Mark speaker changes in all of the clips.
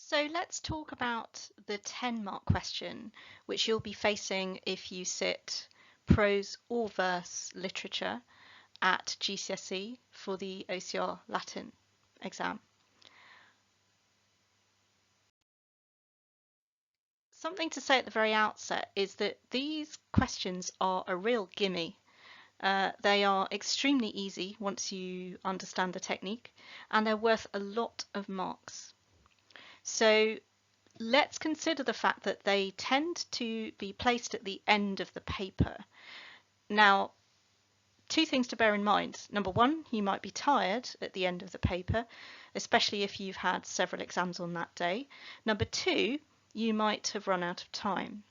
Speaker 1: So let's talk about the 10-mark question, which you'll be facing if you sit prose or verse literature at GCSE for the OCR Latin exam. Something to say at the very outset is that these questions are a real gimme. They are extremely easy once you understand the technique, and they're worth a lot of marks. So let's consider the fact that they tend to be placed at the end of the paper. Now, two things to bear in mind. Number one, you might be tired at the end of the paper, especially if you've had several exams on that day. Number two, you might have run out of time.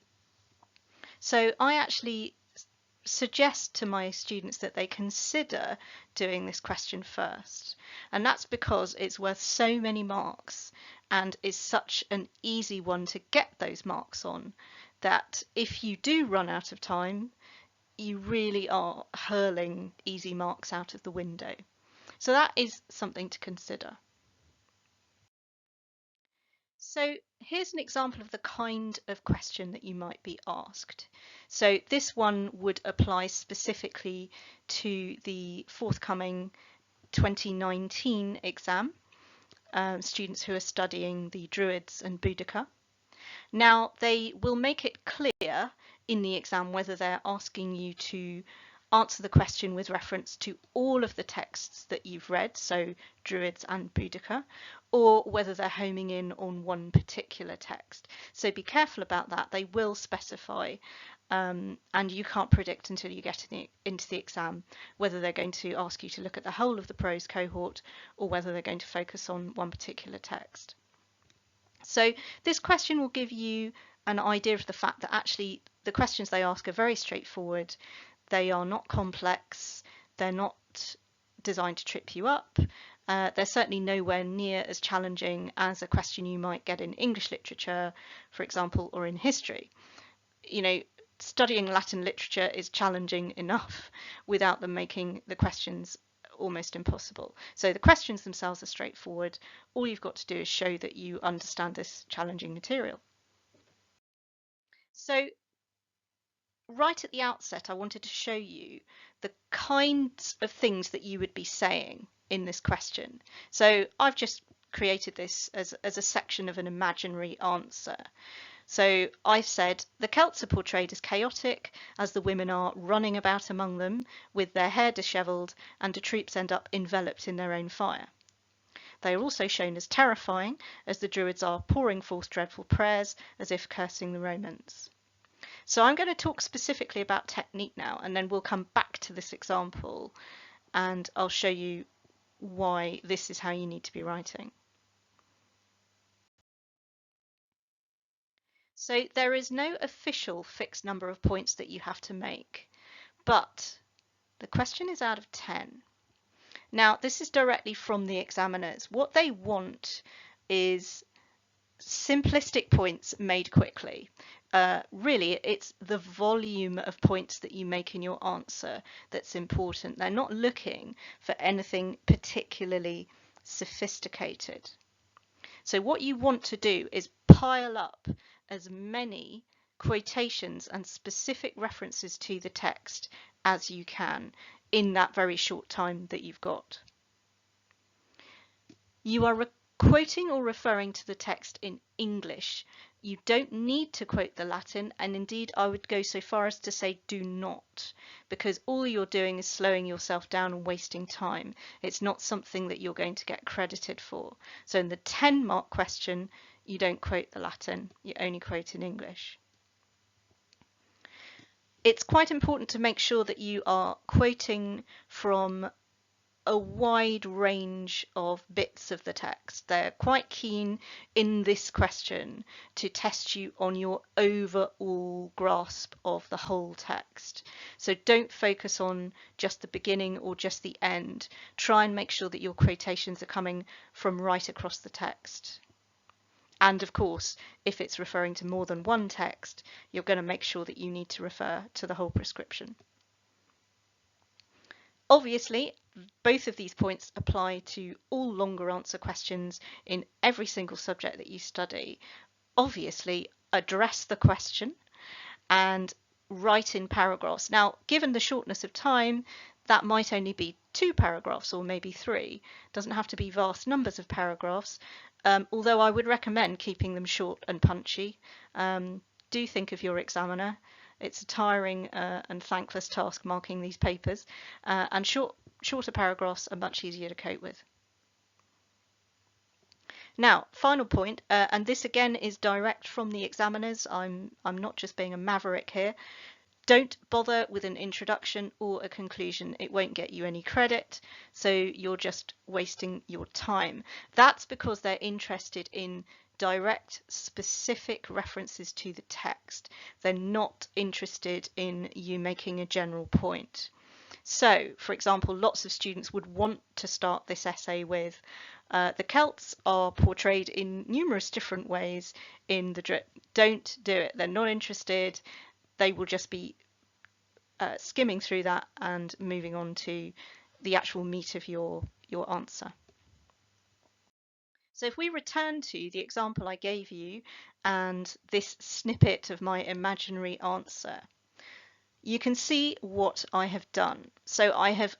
Speaker 1: So I actually suggest to my students that they consider doing this question first, and that's because it's worth so many marks and is such an easy one to get those marks on that if you do run out of time, you really are hurling easy marks out of the window. So that is something to consider. So here's an example of the kind of question that you might be asked. So this one would apply specifically to the forthcoming 2019 exam, students who are studying the Druids and Boudica. Now, they will make it clear in the exam whether they're asking you to answer the question with reference to all of the texts that you've read, so Druids and Boudica, or whether they're homing in on one particular text. So be careful about that. They will specify, and you can't predict until you get into the exam whether they're going to ask you to look at the whole of the prose cohort or whether they're going to focus on one particular text. So this question will give you an idea of the fact that actually the questions they ask are very straightforward. They are not complex. They're not designed to trip you up. They're certainly nowhere near as challenging as a question you might get in English literature, for example, or in history. You know, studying Latin literature is challenging enough without them making the questions almost impossible. So the questions themselves are straightforward. All you've got to do is show that you understand this challenging material. So right at the outset, I wanted to show you the kinds of things that you would be saying in this question. So I've just created this as a section of an imaginary answer. So I've said the Celts are portrayed as chaotic as the women are running about among them with their hair dishevelled and the troops end up enveloped in their own fire. They are also shown as terrifying as the Druids are pouring forth dreadful prayers as if cursing the Romans. So I'm going to talk specifically about technique now, and then we'll come back to this example and I'll show you why this is how you need to be writing. So there is no official fixed number of points that you have to make, but the question is out of 10. Now, this is directly from the examiners. What they want is simplistic points made quickly. Really, it's the volume of points that you make in your answer that's important. They're not looking for anything particularly sophisticated. So what you want to do is pile up as many quotations and specific references to the text as you can in that very short time that you've got. You are quoting or referring to the text in English. You don't need to quote the Latin, and indeed I would go so far as to say do not, because all you're doing is slowing yourself down and wasting time. It's not something that you're going to get credited for. So in the 10-mark question, you don't quote the Latin, you only quote in English. It's quite important to make sure that you are quoting from a wide range of bits of the text. They're quite keen in this question to test you on your overall grasp of the whole text. So don't focus on just the beginning or just the end. Try and make sure that your quotations are coming from right across the text. And of course, if it's referring to more than one text, you're going to make sure that you need to refer to the whole prescription. Obviously, both of these points apply to all longer answer questions in every single subject that you study. Obviously, address the question and write in paragraphs. Now, given the shortness of time, that might only be 2 paragraphs or maybe 3. It doesn't have to be vast numbers of paragraphs, although I would recommend keeping them short and punchy. Do think of your examiner. It's a tiring and thankless task marking these papers, and shorter paragraphs are much easier to cope with. Now, final point, and this again is direct from the examiners. I'm not just being a maverick here. Don't bother with an introduction or a conclusion. It won't get you any credit, so you're just wasting your time. That's because they're interested in direct, specific references to the text. They're not interested in you making a general point. So, for example, lots of students would want to start this essay with the Celts are portrayed in numerous different ways in the drip. Don't do it. They're not interested. They will just be skimming through that and moving on to the actual meat of your answer. So if we return to the example I gave you and this snippet of my imaginary answer, you can see what I have done. So I have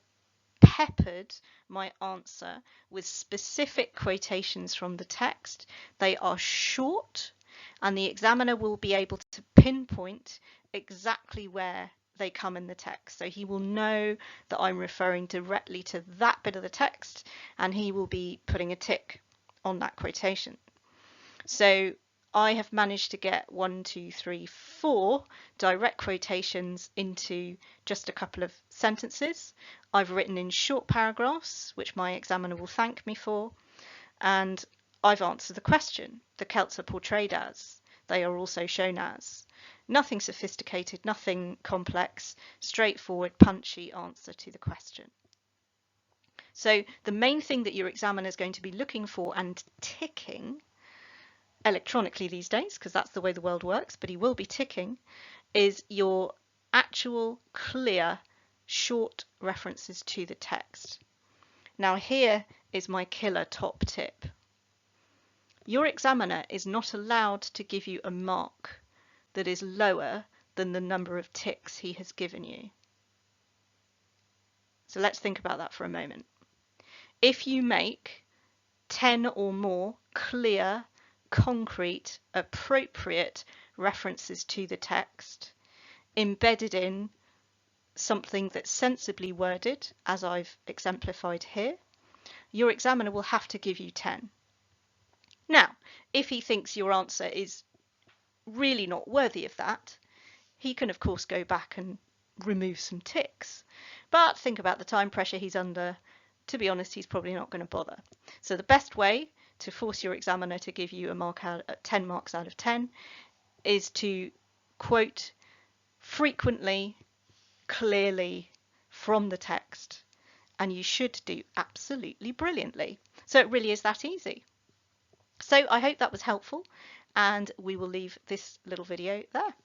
Speaker 1: peppered my answer with specific quotations from the text. They are short, and the examiner will be able to pinpoint exactly where they come in the text. So he will know that I'm referring directly to that bit of the text, and he will be putting a tick on that quotation. So I have managed to get 4 direct quotations into just a couple of sentences. I've written in short paragraphs, which my examiner will thank me for, and I've answered the question. The Celts are portrayed as. They are also shown as. Nothing sophisticated, nothing complex, straightforward, punchy answer to the question. So the main thing that your examiner is going to be looking for and ticking electronically these days, because that's the way the world works, but he will be ticking, is your actual clear short references to the text. Now here is my killer top tip. Your examiner is not allowed to give you a mark that is lower than the number of ticks he has given you. So let's think about that for a moment. If you make 10 or more clear, concrete, appropriate references to the text, embedded in something that's sensibly worded, as I've exemplified here, your examiner will have to give you 10. Now, if he thinks your answer is really not worthy of that, he can of course go back and remove some ticks. But think about the time pressure he's under. To be honest, he's probably not going to bother. So the best way to force your examiner to give you a mark 10 marks out of 10 is to quote frequently, clearly from the text, and you should do absolutely brilliantly. So it really is that easy. So I hope that was helpful, and we will leave this little video there.